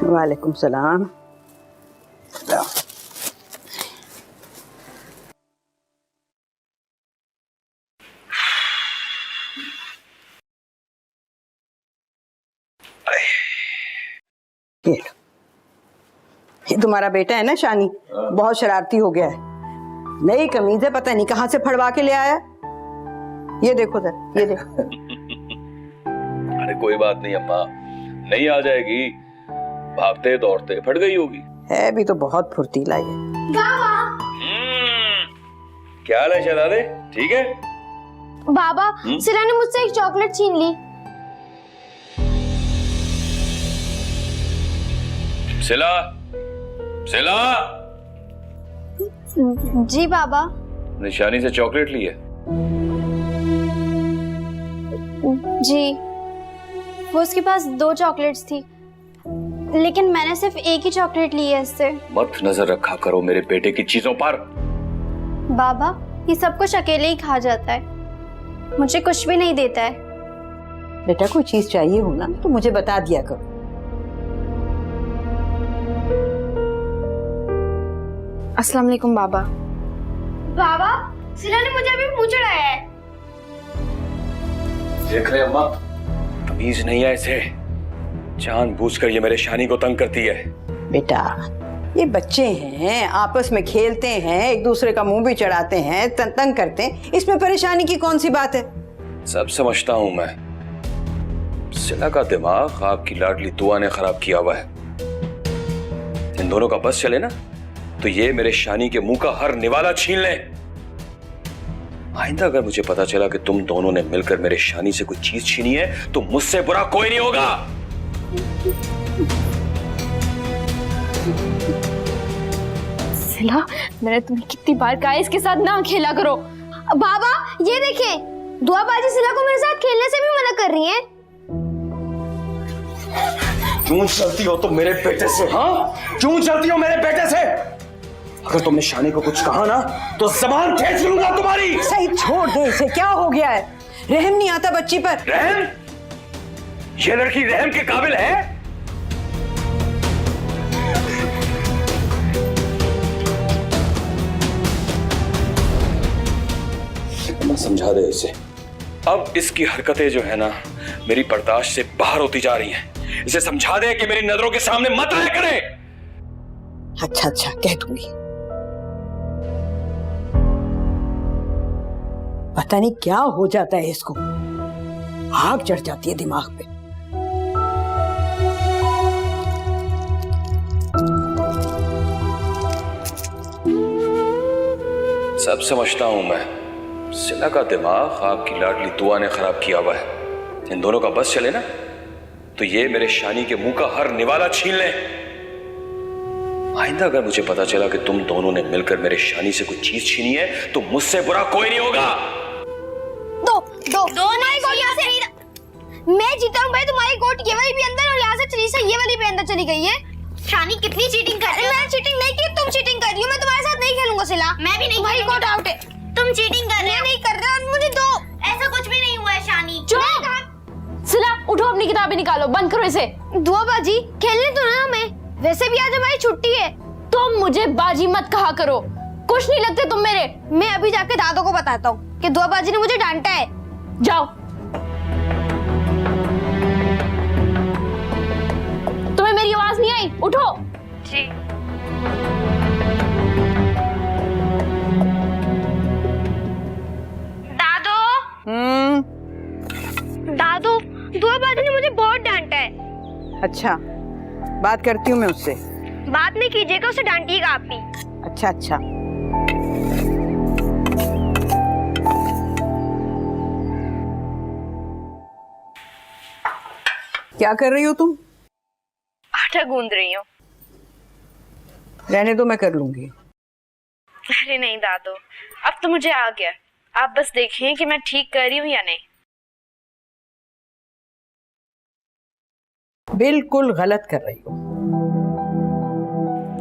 वालेकुम सलाम। ये तुम्हारा बेटा है ना शानी, बहुत शरारती हो गया है। नई कमीज है, पता नहीं कहाँ से फड़वा के ले आया। ये देखो सर, ये देखो। अरे कोई बात नहीं अम्मा, नहीं आ जाएगी, भागते दौड़ते फट गई होगी। है भी तो बहुत फुर्तीला है। क्या हाल है शहजादे, ठीक है? बाबा, सिला ने मुझसे एक चॉकलेट छीन ली। सिला, सिला। जी बाबा। निशानी से चॉकलेट ली है? जी, वो उसके पास 2 चॉकलेट्स थी, लेकिन मैंने सिर्फ एक ही चॉकलेट ली है इससे। मत नजर रखा करो मेरे बेटे की चीजों पर। बाबा, ये सब कुछ अकेले ही खा जाता है, मुझे कुछ भी नहीं देता है। बेटा कोई चीज चाहिए हो ना तो मुझे बता दिया करो। अस्सलाम वालेकुम बाबा। बाबा, सिला ने मुझे अभी मुंह चढ़ाया है। देख रहे अम्मा, तमीज नहीं है इसे, जानबूझकर ये मेरे शानी को तंग करती है। बेटा ये बच्चे हैं, आपस में खेलते हैं, एक दूसरे का मुंह भी चढ़ाते हैं, तंग करते हैं, इसमें परेशानी की कौन सी बात है? सब समझता हूं मैं, सिला का दिमाग आपकी लाडली तुआ ने खराब किया हुआ है। इन दोनों का बस चले ना तो ये मेरे शानी के मुंह का हर निवाला छीन ले। आइंदा अगर मुझे पता चला कि तुम दोनों ने मिलकर मेरे शानी से कोई चीज छीनी है तो मुझसे बुरा कोई नहीं होगा। सिला, मैंने तुम्हें कितनी बार कहा इसके साथ ना खेला करो। बाबा ये देखें, दुआ बाजी सिला को मेरे साथ खेलने से भी मना कर रही हैं। क्यों चलती हो तुम मेरे बेटे से? हाँ, क्यों चलती हो मेरे बेटे से? अगर तुमने शानी को कुछ कहा ना तो जबान खींच लूंगा तुम्हारी। सही छोड़ दे इसे, क्या हो गया है? रहम नहीं आता बच्ची पर? रहम? ये लड़की रहम के काबिल है? मैं समझा दे इसे। अब इसकी हरकतें जो है ना मेरी बर्दाश्त से बाहर होती जा रही हैं। इसे समझा दे कि मेरी नजरों के सामने मत आया करे। अच्छा अच्छा कह दूंगी। पता नहीं क्या हो जाता है इसको, आग चढ़ जाती है दिमाग पे। सब समझता हूं मैं, सिला का दिमाग आपकी लाडली तुआ ने खराब किया हुआ है। इन दोनों का बस चले ना तो ये मेरे शानी के मुंह का हर निवाला छीन ले। आइंदा अगर मुझे पता चला कि तुम दोनों ने मिलकर मेरे शानी से कोई चीज छीनी है तो मुझसे बुरा कोई नहीं होगा। दो नहीं गोट यहाँ से। मैं जीता हूँ भाई, तुम्हारी गोट ये वाली भी अंदर और यहाँ से चली से ये वाली भी अंदर चली गई है। शानी कितनी चीटिंग कर रही हो? मैं चीटिंग नहीं की, तुम चीटिंग कर रही हो। मैं तुम्हारे साथ नहीं खेलूंगा सिला। मैं भी नहीं। तुम्हारी गोट आउट है। तुम चीटिंग कर रहे हो। नहीं कर रहा, मुझे दो। ऐसा कुछ भी नहीं हुआ है शानी। चुप। सिला उठो, अपनी किताबें निकालो, बंद करो इसे। दुआ बाजी खेलने तो ना हमें, वैसे भी आज हमारी छुट्टी है। तुम मुझे बाजी मत कहा करो, कुछ नहीं लगते तुम मेरे। मैं अभी जाके दादो को बताता हूँ कि दुआ बाजी ने मुझे डांटा है। जाओ। तुम्हें मेरी आवाज नहीं आई? उठो। जी। दादो। दादो, दुआ बाजी ने मुझे बहुत डांटा है। अच्छा, बात करती हूँ मैं उससे। बात नहीं कीजिएगा, उसे डांटिएगा आप भी। अच्छा अच्छा। क्या कर रही हो तुम? आटा गूंद रही हूँ। रहने दो, मैं कर लूंगी। अरे नहीं दादो, अब तो मुझे आ गया, आप बस देखिए कि मैं ठीक कर रही हूँ या नहीं। बिल्कुल गलत कर रही हो।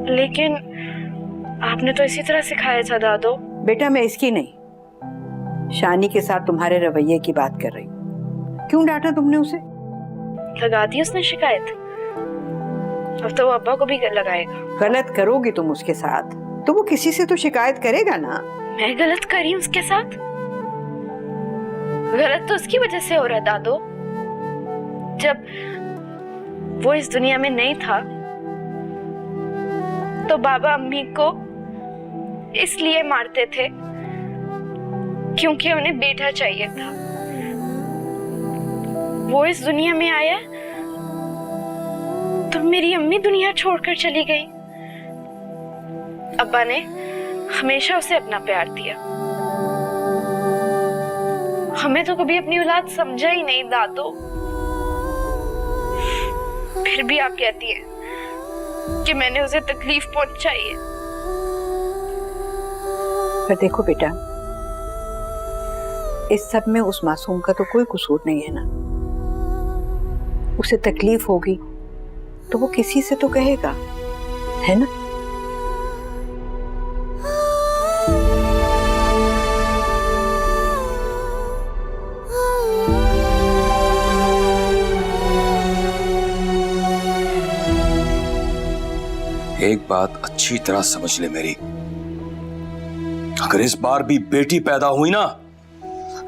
लेकिन आपने तो इसी तरह सिखाया था दादो। बेटा मैं इसकी नहीं, शानी के साथ तुम्हारे रवैये की बात कर रही हूँ। क्यों डांटा तुमने उसे? लगा दी उसने शिकायत? अब तो वो अब्बा को भी लगाएगा। गलत करोगी तुम उसके साथ तो वो किसी से तो शिकायत करेगा ना। मैं गलत कर रही हूँ उसके साथ? गलत तो उसकी वजह से हो रहा है दादो। जब वो इस दुनिया में नहीं था तो बाबा अम्मी को इसलिए मारते थे क्योंकि उन्हें बेटा चाहिए था। वो इस दुनिया में आया तो मेरी अम्मी दुनिया छोड़कर चली गई। अब्बा ने हमेशा उसे अपना प्यार दिया। हमें तो कभी अपनी औलाद समझा ही नहीं दादो। फिर भी आप कहती हैं कि मैंने उसे तकलीफ पहुंचाई है। पर देखो बेटा, इस सब में उस मासूम का तो कोई कसूर नहीं है ना। उसे तकलीफ होगी तो वो किसी से तो कहेगा, है ना? एक बात अच्छी तरह समझ ले मेरी, अगर इस बार भी बेटी पैदा हुई ना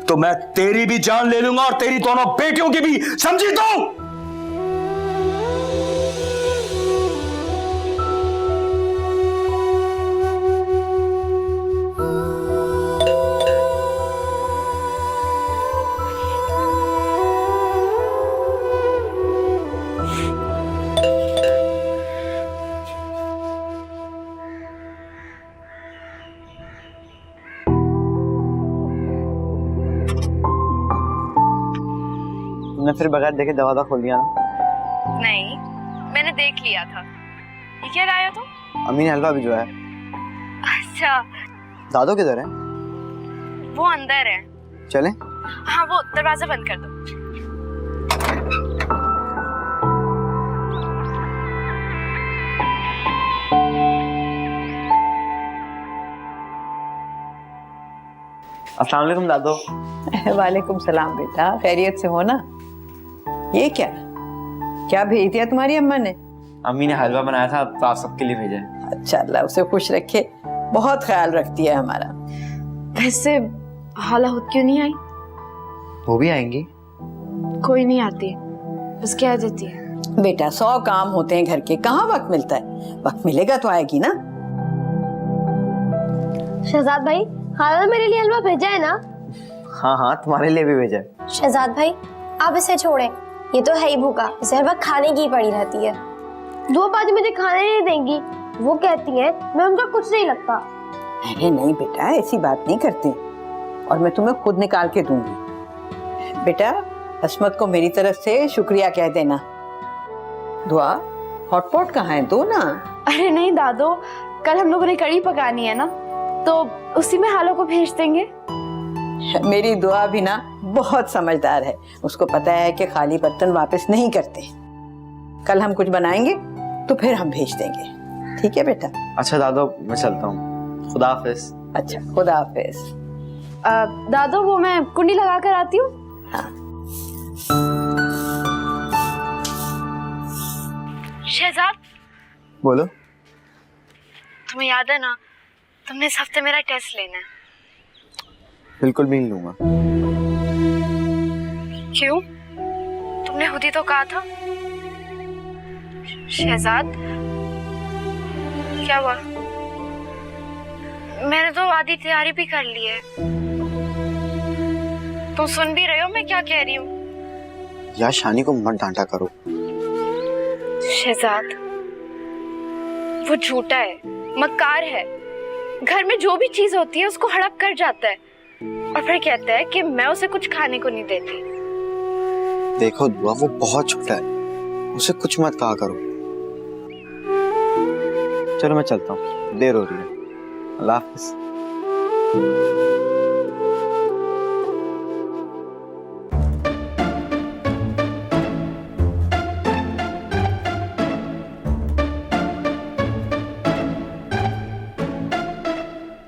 तो मैं तेरी भी जान ले लूंगा और तेरी दोनों बेटियों की भी, समझी तू? तुमने फिर बगैर देखे दरवाजा खोल दिया ना? नहीं, मैंने देख लिया था। ये क्या लाया तुम? अम्मी ने हलवा भिजवाया। अच्छा, दादो किधर है? वो अंदर है। चलें? हाँ, वो दरवाजा बंद कर दो। अस्सलाम वालेकुम दादो। वालेकुम सलाम बेटा, खैरियत से हो ना? ये क्या क्या भेज दिया तुम्हारी अम्मा ने? अम्मी ने हलवा बनाया था तो आप सबके लिए भेजा है। अच्छा, अल्लाह उसे खुश रखे, बहुत ख्याल रखती है हमारा। वैसे हाला खुद क्यों नहीं आई? वो भी आएंगी। कोई नहीं आती, बस कह देती है। बेटा 100 काम होते हैं घर के, कहाँ वक्त मिलता है? वक्त मिलेगा तो आएगी ना। शहजाद भाई, खाला ने मेरे लिए हलवा भेजा है ना? हाँ हाँ, तुम्हारे लिए भी भेजा है। शहजाद भाई, आप इसे छोड़ें, ये तो है ही भूखा, इसे हर वक्त खाने की पड़ी रहती है। दो बाजी मुझे खाने नहीं देंगी, वो कहती हैं मैं उनका कुछ नहीं लगता। अरे नहीं बेटा, ऐसी बात नहीं करते, और मैं तुम्हें खुद निकाल के दूंगी। बेटा अस्मत को मेरी तरफ से शुक्रिया कह देना। दुआ, हॉटपॉट कहाँ है? दो ना। अरे नहीं दादो, कल हम लोगों ने कड़ी पकानी है ना, तो उसी में हालो को भेज देंगे। मेरी दुआ भी ना बहुत समझदार है, उसको पता है कि खाली बर्तन वापस नहीं करते। कल हम कुछ बनाएंगे तो फिर हम भेज देंगे, ठीक है बेटा? अच्छा दादो, मैं चलता हूँ। खुदा हाफिज। अच्छा, खुदा हाफिज। दादो, वो मैं कुंडी लगा कर आती हूँ। हाँ। शहजाद, बोलो। तुम्हें याद है ना, तुमने इस हफ्ते मेरा टेस्ट लेना है। बिल्कुल भी नहीं लूंगा। क्यों? तुमने खुद ही तो कहा था। शहजाद, क्या हुआ? मैंने तो आधी तैयारी भी कर ली है। तुम सुन भी रहे हो मैं क्या कह रही हूँ? यार शानी को मत डांटा करो। शहजाद, वो झूठा है, मक्कार है। घर में जो भी चीज होती है उसको हड़प कर जाता है और फिर कहता है कि मैं उसे कुछ खाने को नहीं देती। देखो दुआ, वो बहुत छोटा है, उसे कुछ मत कहा करो। चलो मैं चलता हूँ, देर हो रही है। अल्लाह हाफिज।